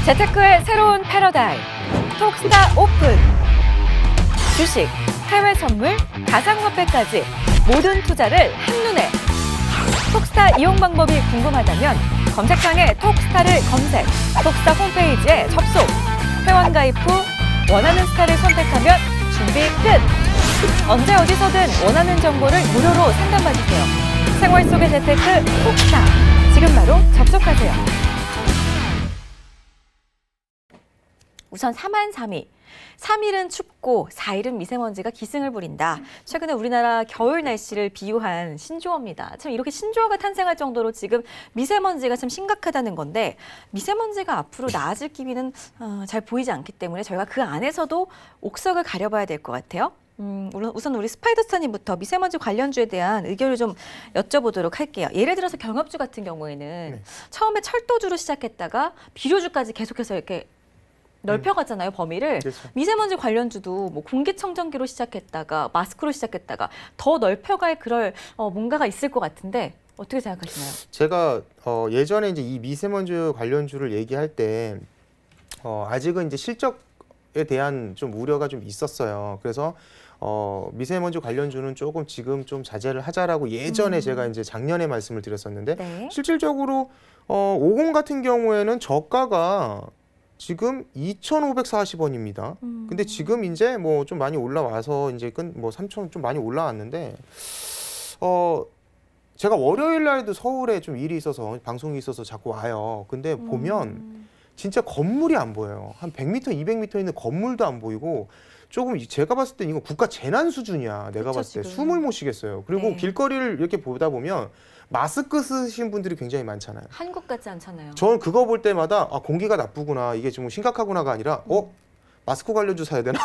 재테크의 새로운 패러다임, 톡스타 오픈. 주식, 해외 선물, 가상화폐까지 모든 투자를 한눈에. 톡스타 이용 방법이 궁금하다면 검색창에 톡스타를 검색, 톡스타 홈페이지에 접속. 회원 가입 후 원하는 스타를 선택하면 준비 끝! 언제 어디서든 원하는 정보를 무료로 상담받으세요. 생활 속의 재테크 톡스타. 지금 바로 접속하세요. 우선 4만 3위. 3일은 춥고 4일은 미세먼지가 기승을 부린다. 최근에 우리나라 겨울 날씨를 비유한 신조어입니다. 참 이렇게 신조어가 탄생할 정도로 지금 미세먼지가 참 심각하다는 건데, 미세먼지가 앞으로 나아질 기미는 잘 보이지 않기 때문에 저희가 그 안에서도 옥석을 가려봐야 될 것 같아요. 우선 우리 스파이더스타님부터 미세먼지 관련주에 대한 의견을 좀 여쭤보도록 할게요. 예를 들어서 경업주 같은 경우에는 처음에 철도주로 시작했다가 비료주까지 계속해서 이렇게 넓혀갔잖아요, 범위를. 그렇죠. 미세먼지 관련주도 뭐 공기청정기로 시작했다가 마스크로 시작했다가 더 넓혀갈 그럴 뭔가가 있을 것 같은데 어떻게 생각하시나요? 제가 예전에 이제 이 미세먼지 관련주를 얘기할 때 아직은 이제 실적에 대한 좀 우려가 좀 있었어요. 그래서 미세먼지 관련주는 조금 지금 좀 자제를 하자라고 예전에 제가 이제 작년에 말씀을 드렸었는데, 네. 실질적으로 50 같은 경우에는 저가가 지금 2,540원입니다. 근데 지금 이제 뭐 좀 많이 올라와서 이제 뭐 3,000원 좀 많이 올라왔는데, 제가 월요일 날도 서울에 좀 일이 있어서 방송이 있어서 자꾸 와요. 근데 보면 진짜 건물이 안 보여요. 한 100m, 200m 있는 건물도 안 보이고, 조금 제가 봤을 때 이거 국가 재난 수준이야. 내가 그쵸, 봤을 때 지금. 숨을 못 쉬겠어요. 그리고 네. 길거리를 이렇게 보다 보면 마스크 쓰신 분들이 굉장히 많잖아요. 한국 같지 않잖아요. 저는 그거 볼 때마다 공기가 나쁘구나, 이게 좀 심각하구나가 아니라 마스크 관련주 사야 되나?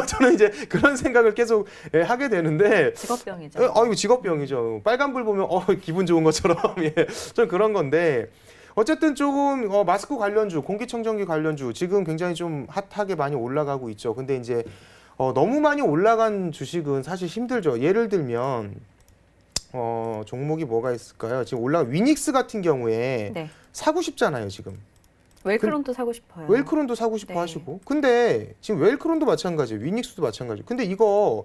저는 이제 그런 생각을 계속 하게 되는데, 직업병이죠. 이거 직업병이죠. 빨간불 보면 기분 좋은 것처럼 좀 그런 건데, 어쨌든 조금 마스크 관련주, 공기청정기 관련주 지금 굉장히 좀 핫하게 많이 올라가고 있죠. 근데 이제 너무 많이 올라간 주식은 사실 힘들죠. 예를 들면 종목이 뭐가 있을까요? 지금 올라간 위닉스 같은 경우에 네. 사고 싶잖아요, 지금. 웰크론도 사고 싶어요. 웰크론도 사고 싶어 네. 하시고. 근데 지금 웰크론도 마찬가지예요. 위닉스도 마찬가지예요. 근데 이거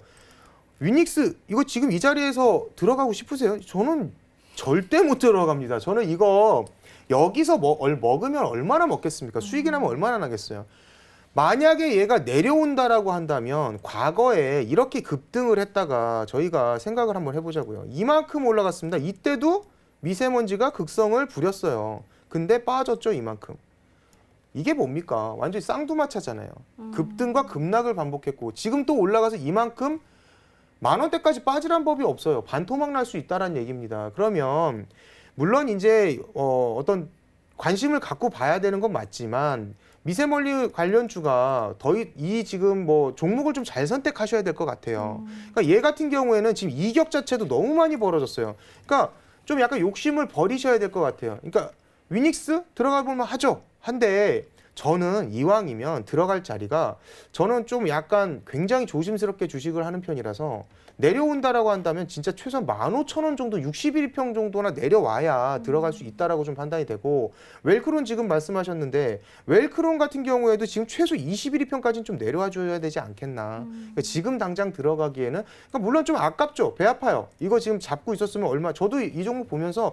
위닉스 이거 지금 이 자리에서 들어가고 싶으세요? 저는 절대 못 들어갑니다. 저는 이거 여기서 먹으면 얼마나 먹겠습니까? 수익이 나면 얼마나 나겠어요? 만약에 얘가 내려온다라고 한다면 과거에 이렇게 급등을 했다가 저희가 생각을 한번 해보자고요. 이만큼 올라갔습니다. 이때도 미세먼지가 극성을 부렸어요. 근데 빠졌죠, 이만큼. 이게 뭡니까? 완전히 쌍두마차잖아요. 급등과 급락을 반복했고, 지금 또 올라가서 이만큼 10,000원대까지 빠지란 법이 없어요. 반토막 날 수 있다는 얘기입니다. 그러면 물론 이제 어떤 관심을 갖고 봐야 되는 건 맞지만, 미세먼지 관련주가 이 지금 뭐 종목을 좀 잘 선택하셔야 될 것 같아요. 그러니까 얘 같은 경우에는 지금 이격 자체도 너무 많이 벌어졌어요. 그러니까 좀 약간 욕심을 버리셔야 될 것 같아요. 그러니까 위닉스 들어가 보면 하죠. 한데 저는 이왕이면 들어갈 자리가, 저는 좀 약간 굉장히 조심스럽게 주식을 하는 편이라서, 내려온다라고 한다면 진짜 최소한 15,000원 정도, 61평 정도나 내려와야 들어갈 수 있다라고 좀 판단이 되고, 웰크론 지금 말씀하셨는데 웰크론 같은 경우에도 지금 최소 21평까지는 좀 내려와 줘야 되지 않겠나. 그러니까 지금 당장 들어가기에는, 그러니까 물론 좀 아깝죠. 배 아파요. 이거 지금 잡고 있었으면 저도 이 종목 보면서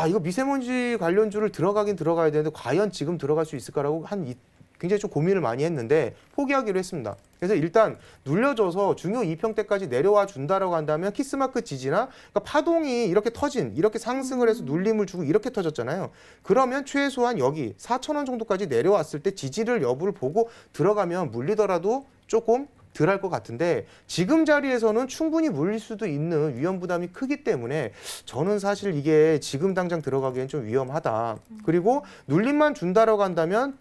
이거 미세먼지 관련주를 들어가긴 들어가야 되는데 과연 지금 들어갈 수 있을까라고 굉장히 좀 고민을 많이 했는데 포기하기로 했습니다. 그래서 일단 눌려줘서 중요 2평대까지 내려와 준다라고 한다면 키스마크 지지나, 그러니까 파동이 이렇게 이렇게 상승을 해서 눌림을 주고 이렇게 터졌잖아요. 그러면 최소한 여기 4,000원 정도까지 내려왔을 때 지지를 여부를 보고 들어가면 물리더라도 조금 덜 할 것 같은데, 지금 자리에서는 충분히 물릴 수도 있는 위험 부담이 크기 때문에 저는 사실 이게 지금 당장 들어가기엔 좀 위험하다. 그리고 눌림만 준다라고 한다면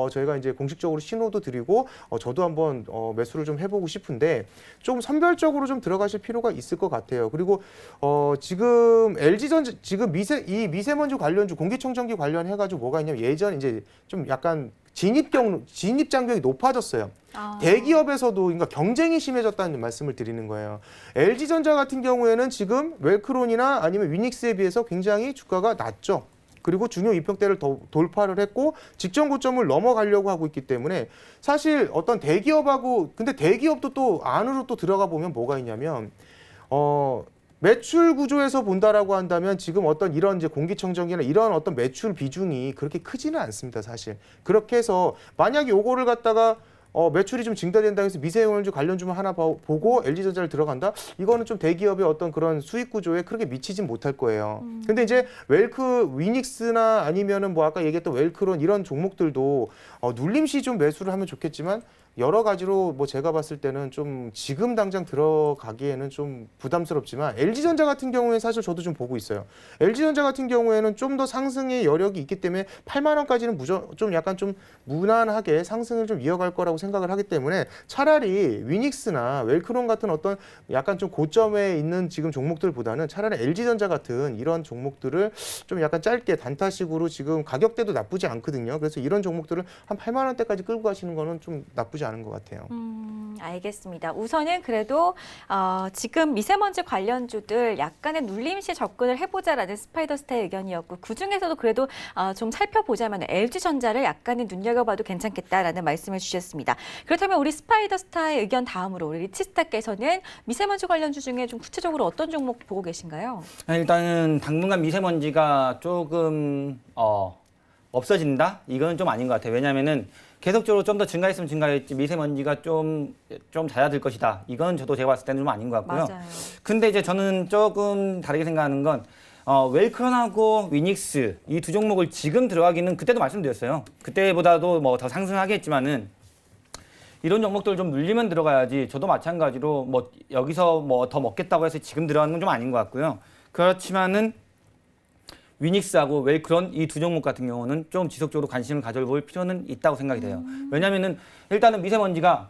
저희가 이제 공식적으로 신호도 드리고 저도 한번 매수를 좀 해보고 싶은데, 좀 선별적으로 좀 들어가실 필요가 있을 것 같아요. 그리고 지금 LG전자 지금 이 미세먼지 관련주, 공기청정기 관련해가지고 뭐가 있냐면, 예전 이제 좀 약간 진입 장벽이 높아졌어요. 대기업에서도 그러니까 경쟁이 심해졌다는 말씀을 드리는 거예요. LG전자 같은 경우에는 지금 웰크론이나 아니면 위닉스에 비해서 굉장히 주가가 낮죠. 그리고 중요 이평대를 돌파를 했고 직전 고점을 넘어가려고 하고 있기 때문에 사실 어떤 대기업하고 근데 대기업도 또 안으로 또 들어가 보면 뭐가 있냐면 매출 구조에서 본다라고 한다면 지금 어떤 이런 이제 공기청정기나 이런 어떤 매출 비중이 그렇게 크지는 않습니다, 사실. 그렇게 해서 만약에 요거를 갖다가 매출이 좀 증대된다 해서 미세먼지 관련주만 하나 보고 LG전자를 들어간다? 이거는 좀 대기업의 어떤 그런 수익 구조에 크게 미치진 못할 거예요. 근데 이제 위닉스나 아니면은 뭐 아까 얘기했던 웰크론 이런 종목들도 눌림시 좀 매수를 하면 좋겠지만 여러 가지로 뭐 제가 봤을 때는 좀 지금 당장 들어가기에는 좀 부담스럽지만 LG전자 같은 경우에 사실 저도 좀 보고 있어요. LG전자 같은 경우에는 좀 더 상승의 여력이 있기 때문에 8만 원까지는 좀 약간 좀 무난하게 상승을 좀 이어갈 거라고 생각을 하기 때문에 차라리 위닉스나 웰크론 같은 어떤 약간 좀 고점에 있는 지금 종목들보다는 차라리 LG전자 같은 이런 종목들을 좀 약간 짧게 단타식으로 지금 가격대도 나쁘지 않거든요. 그래서 이런 종목들을 한 8만 원대까지 끌고 가시는 거는 좀 나쁘지 않은 것 같아요. 알겠습니다. 우선은 그래도 지금 미세먼지 관련주들 약간의 눌림시 접근을 해보자라는 스파이더스타의 의견이었고 그중에서도 그래도 좀 살펴보자면 LG전자를 약간의 눈여겨봐도 괜찮겠다라는 말씀을 주셨습니다. 그렇다면 우리 스파이더스타의 의견 다음으로 우리 리치스타께서는 미세먼지 관련주 중에 좀 구체적으로 어떤 종목 보고 계신가요? 일단은 당분간 미세먼지가 조금 없어진다? 이건 좀 아닌 것 같아요. 왜냐하면은 계속적으로 좀 더 증가했으면 증가했지 미세먼지가 좀 잦아들 것이다. 이건 제가 봤을 때는 좀 아닌 것 같고요. 맞아요. 근데 이제 저는 조금 다르게 생각하는 건 웰크론하고 위닉스 이 두 종목을 지금 들어가기는 그때도 말씀드렸어요. 그때보다도 뭐 더 상승하겠지만은 이런 종목들 좀 눌리면 들어가야지. 저도 마찬가지로 뭐 여기서 뭐 더 먹겠다고 해서 지금 들어가는 건 좀 아닌 것 같고요. 그렇지만은 위닉스하고 웰크론 이 두 종목 같은 경우는 좀 지속적으로 관심을 가져볼 필요는 있다고 생각이 돼요. 왜냐하면은 일단은 미세먼지가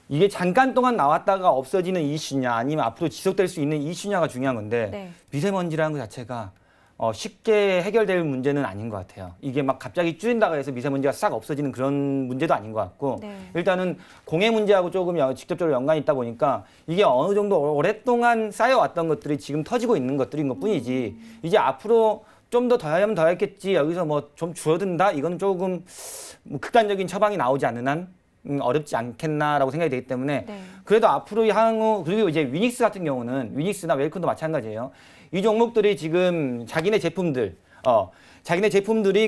이게 잠깐 동안 나왔다가 없어지는 이슈냐 아니면 앞으로 지속될 수 있는 이슈냐가 중요한 건데 네. 미세먼지라는 것 자체가 쉽게 해결될 문제는 아닌 것 같아요. 이게 막 갑자기 줄인다고 해서 미세먼지가 싹 없어지는 그런 문제도 아닌 것 같고 네. 일단은 공해 문제하고 조금 직접적으로 연관이 있다 보니까 이게 어느 정도 오랫동안 쌓여왔던 것들이 지금 터지고 있는 것들인 것뿐이지 이제 앞으로 좀 더 하면 더 했겠지 여기서 뭐 좀 줄어든다 이거는 조금 뭐 극단적인 처방이 나오지 않는 한 어렵지 않겠나라고 생각이 되기 때문에 네. 그래도 앞으로 향후 그리고 이제 위닉스 같은 경우는 위닉스나 웰크론도 마찬가지예요. 이 종목들이 지금 자기네 제품들이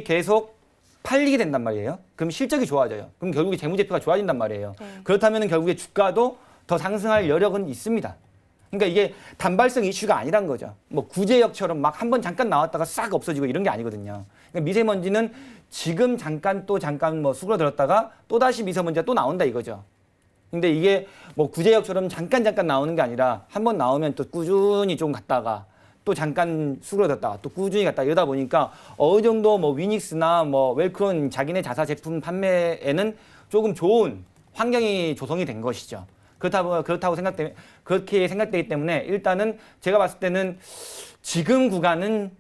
계속 팔리게 된단 말이에요. 그럼 실적이 좋아져요. 그럼 결국에 재무제표가 좋아진단 말이에요. 네. 그렇다면 결국에 주가도 더 상승할 여력은 있습니다. 그러니까 이게 단발성 이슈가 아니란 거죠. 뭐 구제역처럼 막 한 번 잠깐 나왔다가 싹 없어지고 이런 게 아니거든요. 그러니까 미세먼지는 지금 잠깐 뭐 수그러들었다가 또 다시 미세먼지가 또 나온다 이거죠. 근데 이게 뭐 구제역처럼 잠깐 나오는 게 아니라 한 번 나오면 또 꾸준히 좀 갔다가 또 잠깐 수그러졌다가 또 꾸준히 갔다가 이러다 보니까 어느 정도 뭐 위닉스나 뭐 웰크론 자기네 자사 제품 판매에는 조금 좋은 환경이 조성이 된 것이죠. 그렇게 생각되기 때문에 일단은 제가 봤을 때는 지금 구간은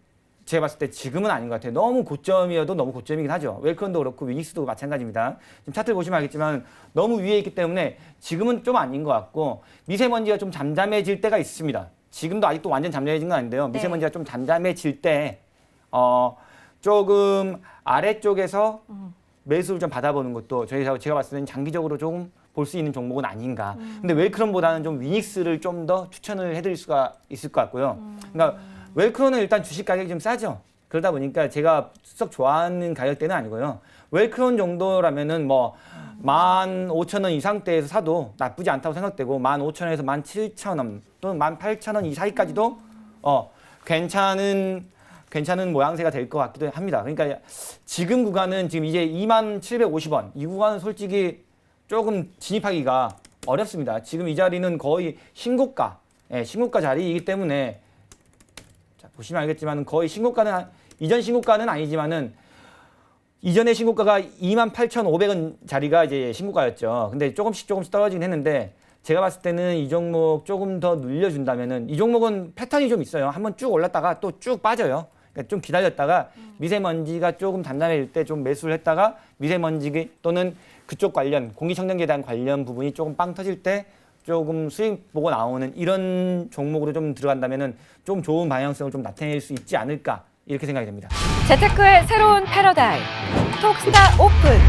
제가 봤을 때 지금은 아닌 것 같아요. 너무 고점이어도 너무 고점이긴 하죠. 웰크론도 그렇고 위닉스도 마찬가지입니다. 지금 차트를 보시면 알겠지만 너무 위에 있기 때문에 지금은 좀 아닌 것 같고 미세먼지가 좀 잠잠해질 때가 있습니다. 지금도 아직도 완전 잠잠해진 건 아닌데요. 미세먼지가 좀 잠잠해질 때 조금 아래쪽에서 매수를 좀 받아보는 것도 제가 봤을 때는 장기적으로 조금 볼 수 있는 종목은 아닌가. 근데 웰크론보다는 좀 위닉스를 좀 더 추천을 해드릴 수가 있을 것 같고요. 그러니까 웰크론은 일단 주식 가격이 좀 싸죠. 그러다 보니까 제가 썩 좋아하는 가격대는 아니고요. 웰크론 정도라면은 뭐 15,000원 이상대에서 사도 나쁘지 않다고 생각되고 15,000원에서 17,000원 또는 18,000원 이 사이까지도 괜찮은 모양새가 될 것 같기도 합니다. 그러니까 지금 구간은 지금 이제 2750원 이 구간은 솔직히 조금 진입하기가 어렵습니다. 지금 이 자리는 거의 신고가 자리이기 때문에 자, 보시면 알겠지만 거의 신고가는 이전 신고가는 아니지만은 이전의 신고가가 28,500원 자리가 이제 신고가였죠. 근데 조금씩 떨어지긴 했는데 제가 봤을 때는 이 종목 조금 더 늘려준다면은 이 종목은 패턴이 좀 있어요. 한번 쭉 올랐다가 또 쭉 빠져요. 그러니까 좀 기다렸다가 미세먼지가 조금 잠잠해질 때 좀 매수를 했다가 미세먼지 또는 그쪽 관련 공기청정기에 대한 관련 부분이 조금 빵 터질 때 조금 수익 보고 나오는 이런 종목으로 좀 들어간다면은 좀 좋은 방향성을 좀 나타낼 수 있지 않을까 이렇게 생각이 됩니다. 재테크의 새로운 패러다임. 톡스타 오픈.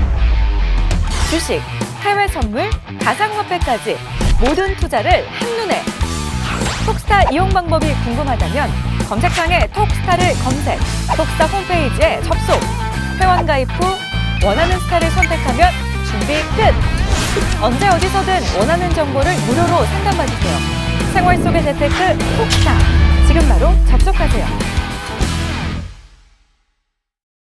주식, 해외 선물, 가상화폐까지 모든 투자를 한눈에. 톡스타 이용 방법이 궁금하다면 검색창에 톡스타를 검색, 톡스타 홈페이지에 접속. 회원 가입 후 원하는 스타를 선택하면 준비 끝! 언제 어디서든 원하는 정보를 무료로 상담받으세요. 생활 속의 재테크 톡스타. 지금 바로 접속하세요.